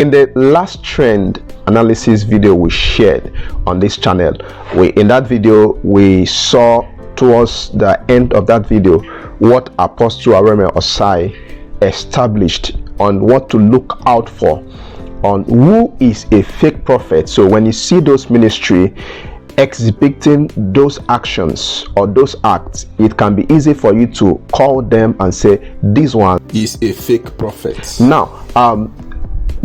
In the last trend analysis video we shared on this channel, in that video we saw towards the end of that video what Apostle Arome Osayi established on what to look out for, on who is a fake prophet. So when you see those ministry exhibiting those actions or those acts, it can be easy for you to call them and say this one is a fake prophet. Now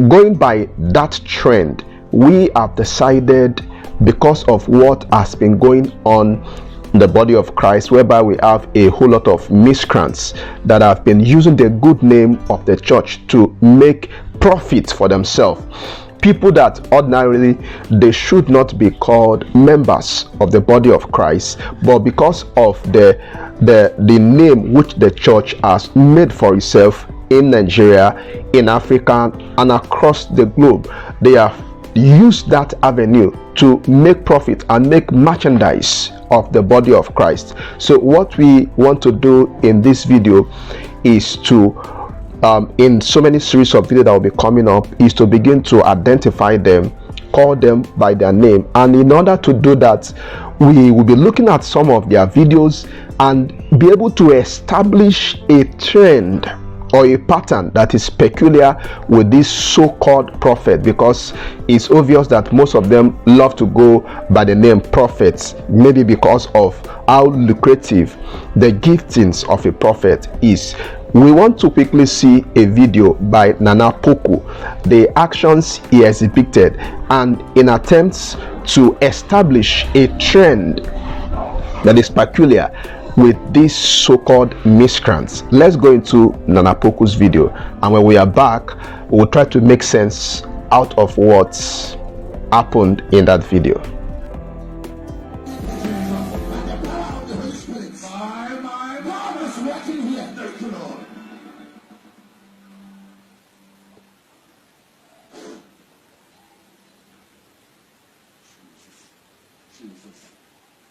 going by that trend, we have decided, because of what has been going on in the body of Christ, whereby we have a whole lot of miscreants that have been using the good name of the church to make profit for themselves, people that ordinarily they should not be called members of the body of Christ, but because of the name which the church has made for itself in Nigeria, in Africa, and across the globe, they have used that avenue to make profit and make merchandise of the body of Christ. So what we want to do in this video is to in so many series of videos that will be coming up, is to begin to identify them, call them by their name. And in order to do that, we will be looking at some of their videos and be able to establish a trend or a pattern that is peculiar with this so-called prophet, because it's obvious that most of them love to go by the name prophets, maybe because of how lucrative the giftings of a prophet is. We want to quickly see a video by Nana Poku, the actions he exhibited, and in attempts to establish a trend that is peculiar with these so-called miscreants. Let's go into Nana Poku's video, and when we are back, we'll try to make sense out of what happened in that video.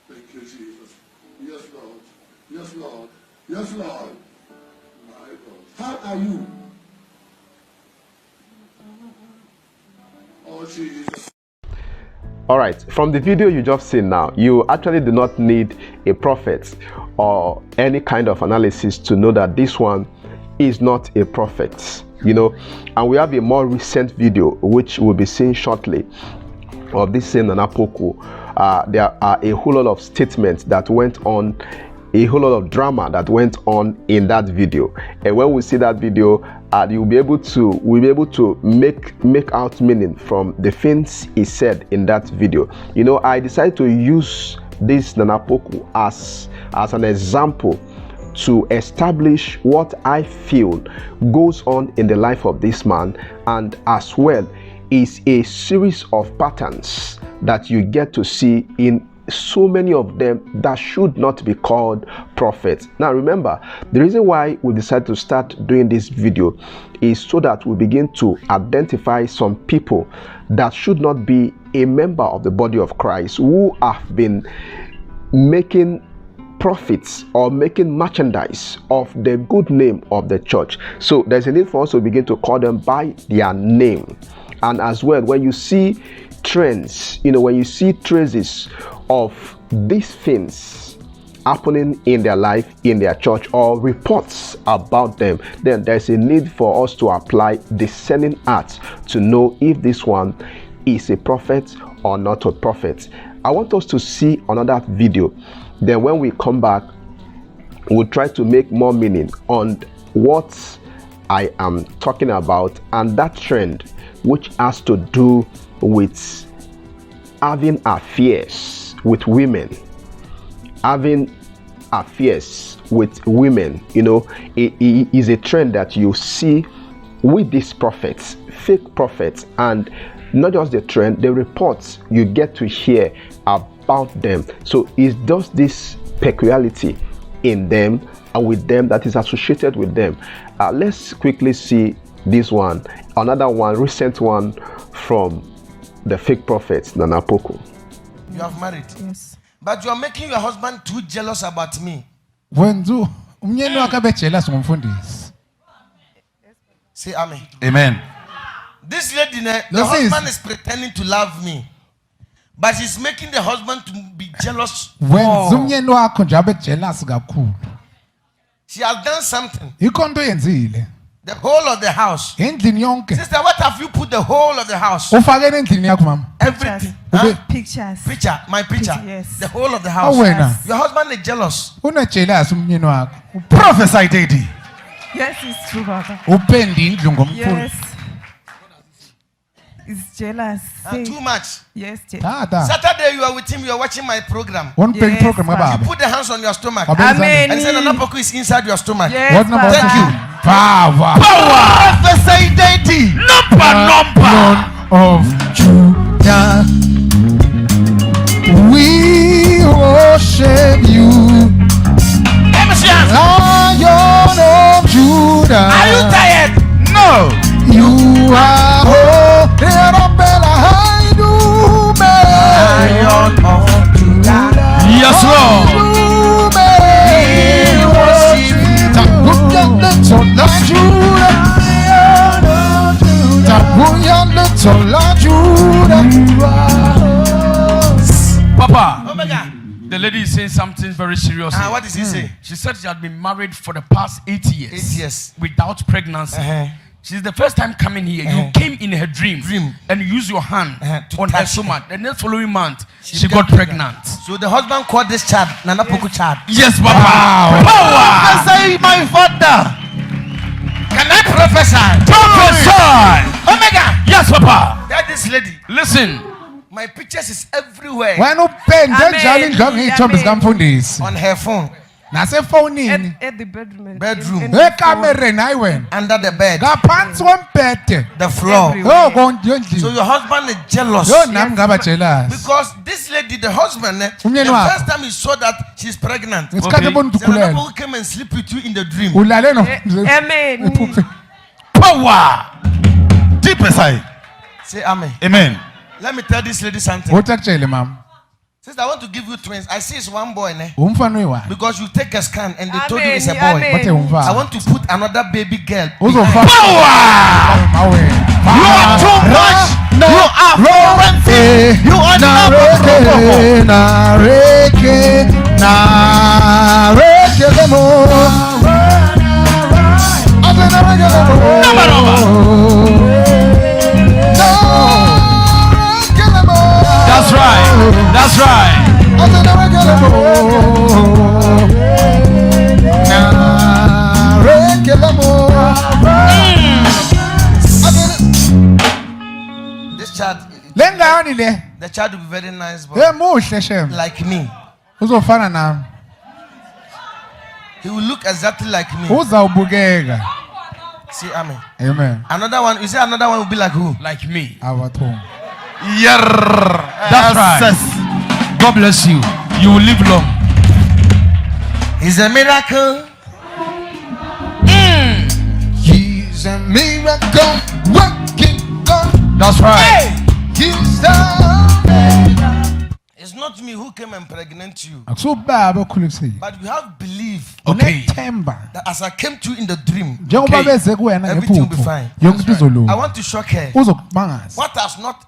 Thank you, Jesus. Yes, Lord. Yes, Lord. Yes, Lord. My God. How are you? Oh, Jesus. All right, from the video you just seen now, you actually do not need a prophet or any kind of analysis to know that this one is not a prophet, you know. And we have a more recent video which we'll be seeing shortly of this same Nana Poku. There are a whole lot of statements that went on, a whole lot of drama that went on in that video, and when we see that video, we'll be able to make out meaning from the things he said in that video. You know, I decided to use this Nana Poku as an example to establish what I feel goes on in the life of this man, and as well is a series of patterns that you get to see in so many of them that should not be called prophets. Now remember, the reason why we decided to start doing this video is so that we begin to identify some people that should not be a member of the body of Christ, who have been making profits or making merchandise of the good name of the church. So there's a need for us to begin to call them by their name. And as well, when you see trends, you know, when you see traces of these things happening in their life, in their church, or reports about them, then there's a need for us to apply discerning arts to know if this one is a prophet or not a prophet. I want us to see another video. Then when we come back, we'll try to make more meaning on what I am talking about, and that trend which has to do with having affairs with women, having affairs with women. You know, it is a trend that you see with these prophets, fake prophets, and not just the trend, the reports you get to hear about them. So it's just this peculiarity in them and with them that is associated with them. Let's quickly see this one, another one, recent one from the fake prophet Nana Poku. You have married, Yes. but you are making your husband too jealous about me. Say Say amen. This lady, the This husband is pretending to love me, but she's making the husband to be jealous. wenza umyeni wakho nje abe jealous kakhulu. She has done something. Ikho into yenzile The whole of the house. endlini yonke. Sister, what have you put the whole of the house? Ufakele endlini yakho mama. Everything. Ube- Pictures. Picture, my picture. Yes. The whole of the house. Awena Your husband is jealous. una jealous umyeni wakho. Prophesy, Daddy. Yes, it's true, Papa. Upenda indlu ngomfula. Yes. It's jealous. Too much. Yes, Tata. Saturday, you are with him, you are watching my program. One pen Yes, program Papa. You baba. put the hands on your stomach. Amen. Amen. And he said, Nanapoku is inside your stomach. Yes, What number? Papa. Thank you. Power. Prophesy, Daddy. Number. Of Judah. We worship you. Let me see hands. Lion of Judah. Are you tired? No. You are holy. Lion of Judah. Yes, Lord. Papa, Omega. the lady is saying something very serious. What does he say? She said she had been married for the past 8 years. 8 years. Without pregnancy. Uh-huh. She's the first time coming here. You came in her dream, and you used your hand To on her touch stomach. The next following month, she became got pregnant. So the husband called this child Nanapoku child. Yes, Papa. Power. Say, my father. Can I prophesy? Prophesy. Omega. Yes, Papa. That this lady. Listen. My pictures is everywhere Wena upende Amen. njalo indlu ngiyithombe zikamfundisi. on her phone, Nasefonini. At the bedroom. Bedroom. Ekamereni hayi wena. under the bed, Ngaphansi kombhede. the floor. Everywhere. Yo konke So yondlini. your husband is jealous Yo nami ngaba jealous. because this lady, the husband, the Umyeni wakho. first time he saw that she's pregnant, Ngesikhathi ebona the udukulela. Nanapoku came and sleep with you in the dream. Ulale no. Amen. Ephuphe. Power. Deeper side. Say amen. Amen. Let me tell this lady something. Uthi akutshele mama. Sister, I want to give you twins. I see it's one boy, ne? Umfana uyiwani. Because you take a scan and they told you Amen. it's a boy. Amen. Bathe umfana. I want to put another baby girl. Uzofaka. Awe. You are too much. You are forensic. You are Nareke, nareke lemo. That's right. That's right. This child, Lengani le. the child will be very nice, boy. Emuhle shem. Like me. Uzofana nami. He will look exactly like me. Uzawubukeka. See, amen. Amen. Another one, you say another one will be like who? Like me. Abathungu. That's right. God bless you. You will live long. He's a miracle. He's a miracle working God. That's right. He's the It's not me who came and pregnant you, Akusubaba okhulekile. but you have belief Okay. Unethemba. that as I came to you in the dream, Njengoba beze kuwena everything will be ngephupho. fine. Yonke into I izolunga. want to shock her. Uzokubangaza.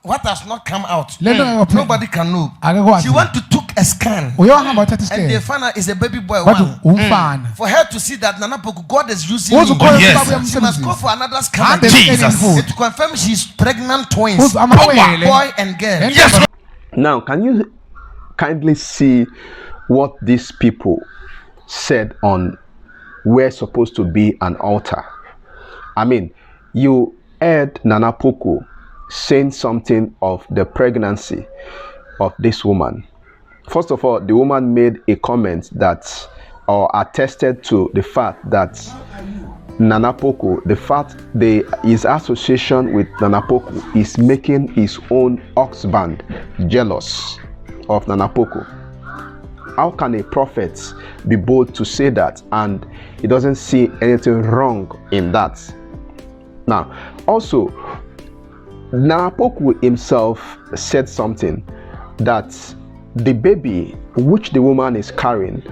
What has not come out? Lento engakapheli. Nobody can know. Akekwazi. She went to took a scan Uyahamba uthatha and they iscan. found out it's a baby boy. Wathi One. umfana. For her to see that Nanapoku, God is using Uzukhola Yes. ubaba She must go uyamsebenzisa. for another scan Hambe Jesus. emskenini futhi. to confirm she's pregnant twins, Amawele. boy and girl. Yes. Now, can you kindly see what these people said on where supposed to be an altar? I mean, you heard Nanapoku saying something of the pregnancy of this woman. First of all, the woman made a comment that or attested to the fact that Nanapoku, his association with Nanapoku is making his own husband jealous of Nanapoku. How can a prophet be bold to say that and he doesn't see anything wrong in that? Now, also, Nanapoku himself said something that the baby which the woman is carrying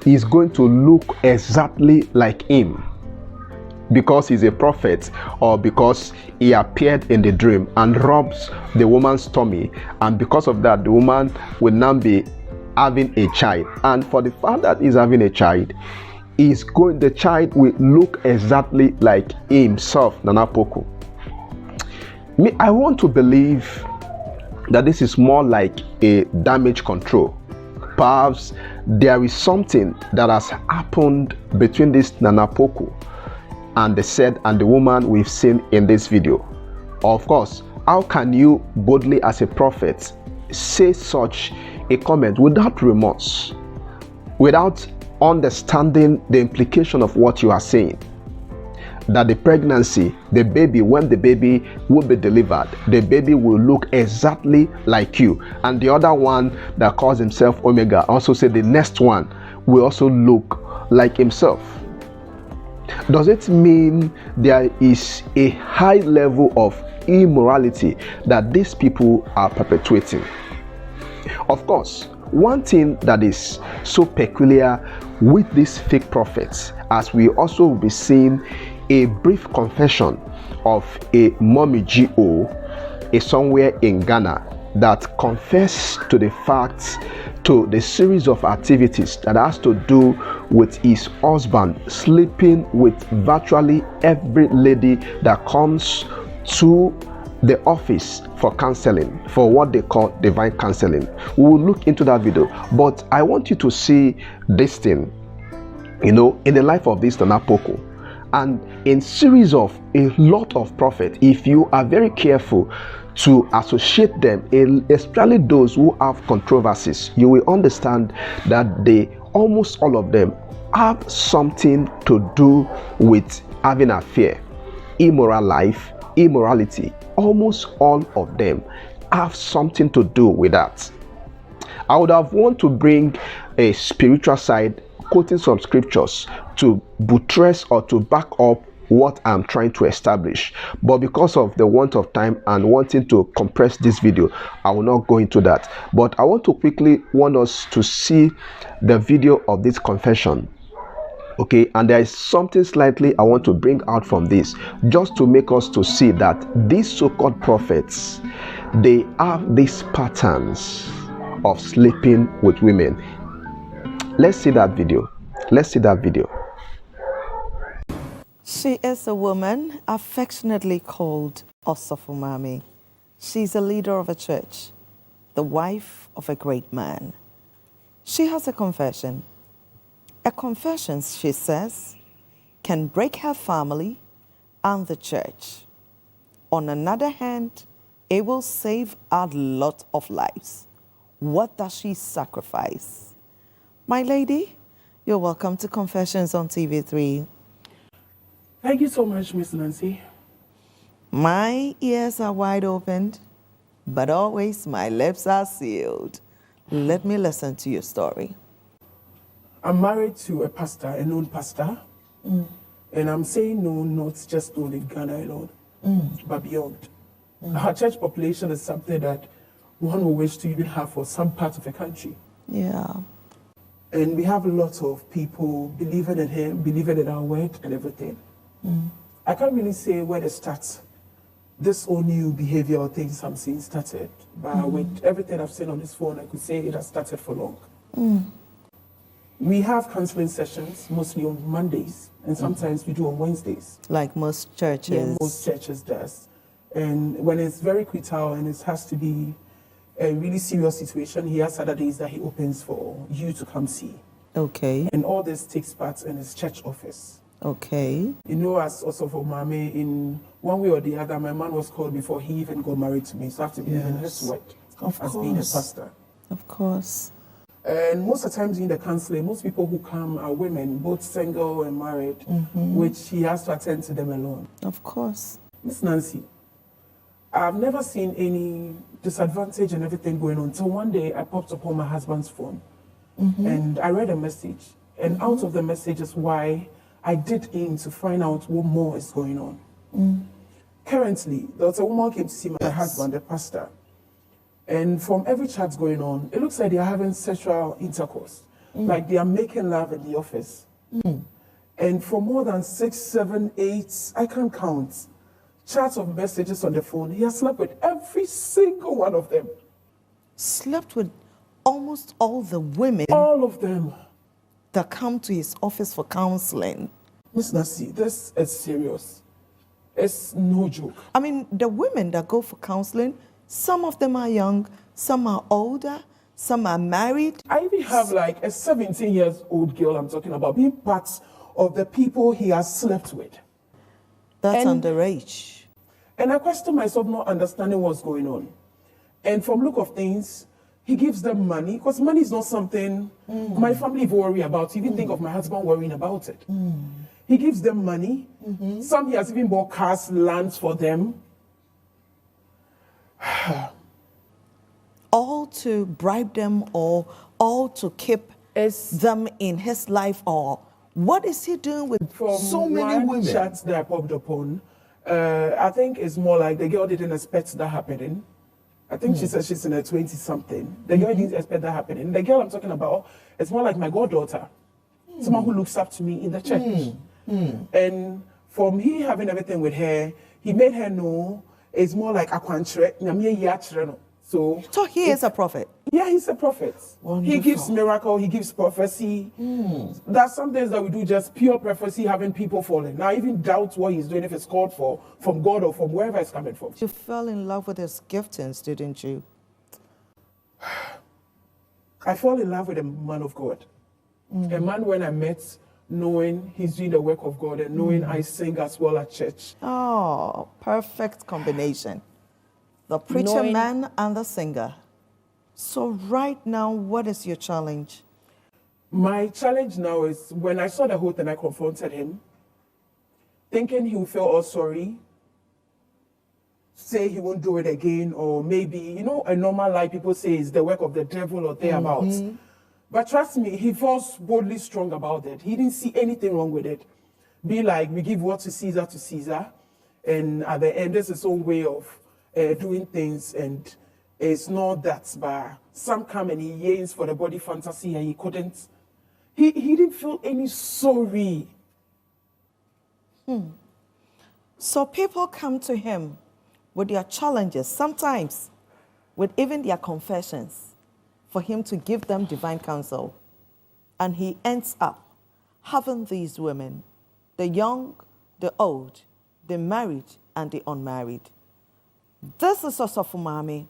is going to look exactly like him. because he's a prophet or because he appeared in the dream and rubs the woman's tummy, and because of that the woman will now be having a child. And for the fact that he's having a child, the child will look exactly like himself, Nana Poku. I want to believe that this is more like a damage control. Perhaps there is something that has happened between this Nana Poku and the woman we've seen in this video. Of course, how can you boldly as a prophet say such a comment without remorse, without understanding the implication of what you are saying? That the pregnancy, the baby, when the baby will be delivered, the baby will look exactly like you. And the other one that calls himself Omega also said the next one will also look like himself. Does it mean there is a high level of immorality that these people are perpetuating? Of course, one thing that is so peculiar with these fake prophets, as we also will be seeing a brief confession of a mommy GO, a somewhere in Ghana, that confessed to the facts, to the series of activities that has to do with his husband sleeping with virtually every lady that comes to the office for counseling, for what they call divine counseling. We will look into that video, but I want you to see this thing, in the life of this Nana Poku. And in series of a lot of prophets, if you are very careful to associate them, especially those who have controversies, you will understand that almost all of them have something to do with having an affair, immoral life, immorality. Almost all of them have something to do with that. I would have wanted to bring a spiritual side, quoting some scriptures to buttress or to back up what I'm trying to establish, but because of the want of time and wanting to compress this video, I will not go into that. But I want us to see the video of this confession, okay? And there is something slightly I want to bring out from this, just to make us to see that these so-called prophets, they have these patterns of sleeping with women. Let's see that video. She is a woman affectionately called Osofumami. She's a leader of a church, the wife of a great man. She has a confession. A confession, she says, can break her family and the church. On another hand, it will save a lot of lives. What does she sacrifice? My lady, you're welcome to Confessions on TV3. Thank you so much, Miss Nancy. My ears are wide open, but always my lips are sealed. Let me listen to your story. I'm married to a pastor, a known pastor. And I'm saying known, not just known in Ghana alone, but beyond. Our church population is something that one will wish to even have for some part of the country. Yeah. And we have a lot of people believing in him, believing in our word and everything. I can't really say where to start. This whole new behavioral things I'm seeing started. But with everything I've seen on this phone, I could say it has started for long. We have counseling sessions, mostly on Mondays, and sometimes we do on Wednesdays. Like most churches. Yeah, most churches does. And when it's very critical and it has to be a really serious situation, he has other days that he opens for you to come see. Okay. And all this takes part in his church office. Okay. As also for Mame, in one way or the other, my man was called before he even got married to me. So I have to believe in his word as being a pastor. Of course. And most of the times in the counseling, most people who come are women, both single and married, which he has to attend to them alone. Of course. Miss Nancy, I've never seen any disadvantage and everything going on. So one day I popped upon my husband's phone and I read a message. And out of the message is why I did aim to find out what more is going on. Currently, there was a woman who came to see my husband, the pastor. And from every chat going on, it looks like they are having sexual intercourse. Like they are making love in the office. And for more than 6, 7, 8, I can't count, chats of messages on the phone, he has slept with every single one of them. Slept with almost all the women All of them. that come to his office for counseling. Miss Nasi, this is serious. It's no joke. I mean, the women that go for counseling, some of them are young, some are older, some are married. I even have like a 17-year-old girl I'm talking about being part of the people he has slept with. That's And- underage. And I question myself not understanding what's going on. And from look of things, he gives them money, because money is not something my family worry about. Even think of my husband worrying about it. He gives them money. Some he has even bought cars, lands for them. All to bribe them or all to keep them in his life, or what is he doing with From So many one women. chat that I popped upon, I think it's more like the girl didn't expect that happening. I think she said she's in her 20-something. The girl didn't expect that happening. The girl I'm talking about is more like my goddaughter, someone who looks up to me in the church. And from he having everything with her, he made her know it's more like a contract. So So he is a prophet. yeah, he's a prophet. He Wonderful. gives miracle, he gives prophecy. There's some things that we do just pure prophecy, having people falling. Now, I even doubt what he's doing, if it's called for from God or from wherever it's coming from. You fell in love with his giftings, didn't you? I fall in love with a man of God. A man when I met, knowing he's doing the work of God and knowing I sing as well at church. Oh, perfect combination. The preacher Knowing- man and the singer. So right now, what is your challenge? My challenge now is when I saw the whole thing, I confronted him, thinking he would feel all sorry, say he won't do it again, or maybe, you know, a normal lie people say is the work of the devil or thereabouts. But trust me, he was boldly strong about it. He didn't see anything wrong with it. Be like, we give what to Caesar, and at the end, there's his own way of doing things, and it's not that, but some come and he yearns for the body fantasy and he couldn't. He didn't feel any sorry. So people come to him with their challenges, sometimes with even their confessions, for him to give them divine counsel. And he ends up having these women, the young, the old, the married, and the unmarried. This is Osofo Mami.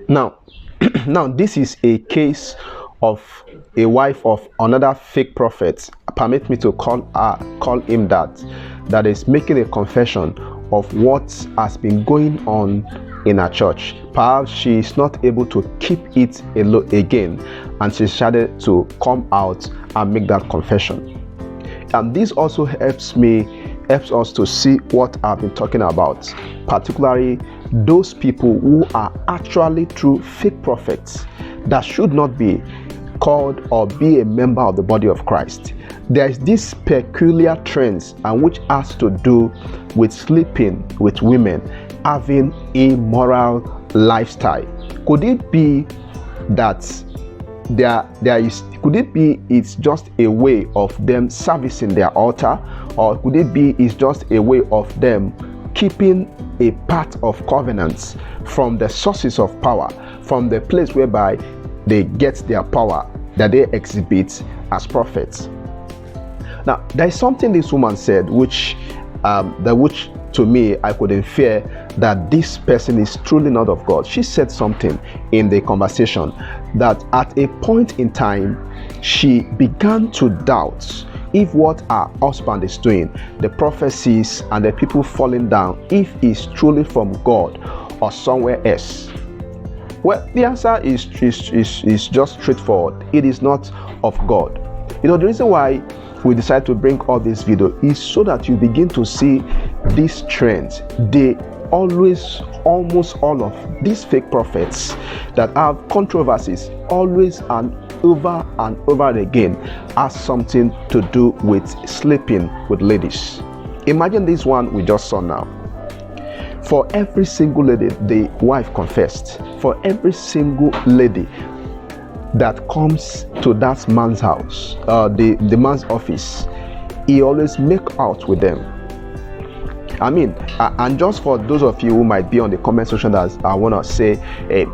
Now, now this is a case of a wife of another fake prophet. Permit me to call him that is making a confession of what has been going on in her church. Perhaps she is not able to keep it again, and she decided to come out and make that confession. And this also helps us to see what I've been talking about, particularly those people who are actually true fake prophets that should not be called or be a member of the body of Christ. There is this peculiar trends, and which has to do with sleeping with women, having a immoral lifestyle. Could it be that it's just a way of them servicing their altar, or could it be it's just a way of them keeping a part of covenants from the sources of power, from the place whereby they get their power that they exhibit as prophets? Now, there is something this woman said which to me I could infer that this person is truly not of God. She said something in the conversation that at a point in time she began to doubt if what her husband is doing, the prophecies and the people falling down, if it's truly from God or somewhere else. Well, the answer is just straightforward. It is not of God. You know, the reason why we decided to bring all this video is so that you begin to see these trends. They almost all of these fake prophets that have controversies always and over again has something to do with sleeping with ladies. Imagine this one we just saw now. For every single lady the wife confessed, for every single lady that comes to that man's house, the man's office, he always make out with them. I mean, and just for those of you who might be on the comment section, that I want to say,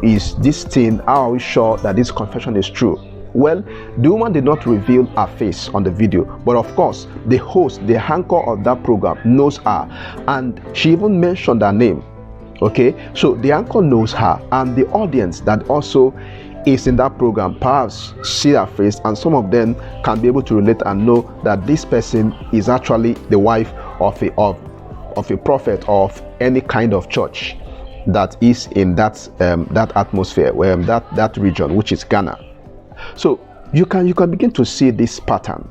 is this thing, how are we sure that this confession is true? Well, the woman did not reveal her face on the video, but of course, the host, the anchor of that program, knows her, and she even mentioned her name. Okay, so the anchor knows her, and the audience that also is in that program perhaps see her face, and some of them can be able to relate and know that this person is actually the wife of a prophet of any kind of church that is in that atmosphere, where that region, which is Ghana. So you can begin to see this pattern.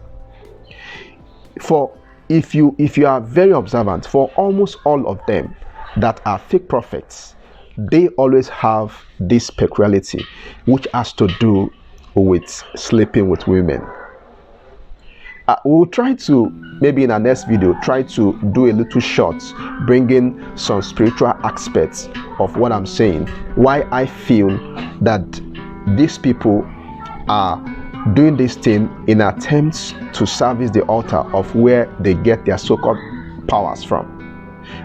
For if you are very observant, for almost all of them that are fake prophets, they always have this peculiarity, which has to do with sleeping with women. We'll try to, maybe in our next video, try to do a little short, bringing some spiritual aspects of what I'm saying, why I feel that these people are doing this thing in attempts to service the altar of where they get their so-called powers from.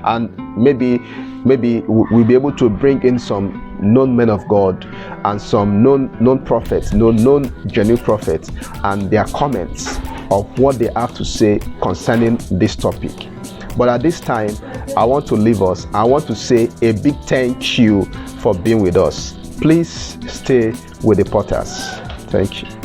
And maybe we'll be able to bring in some known men of God and some known prophets, known genuine prophets, and their comments of what they have to say concerning this topic. But at this time, I want to leave us. I want to say a big thank you for being with us. Please stay with the Potters. Thank you.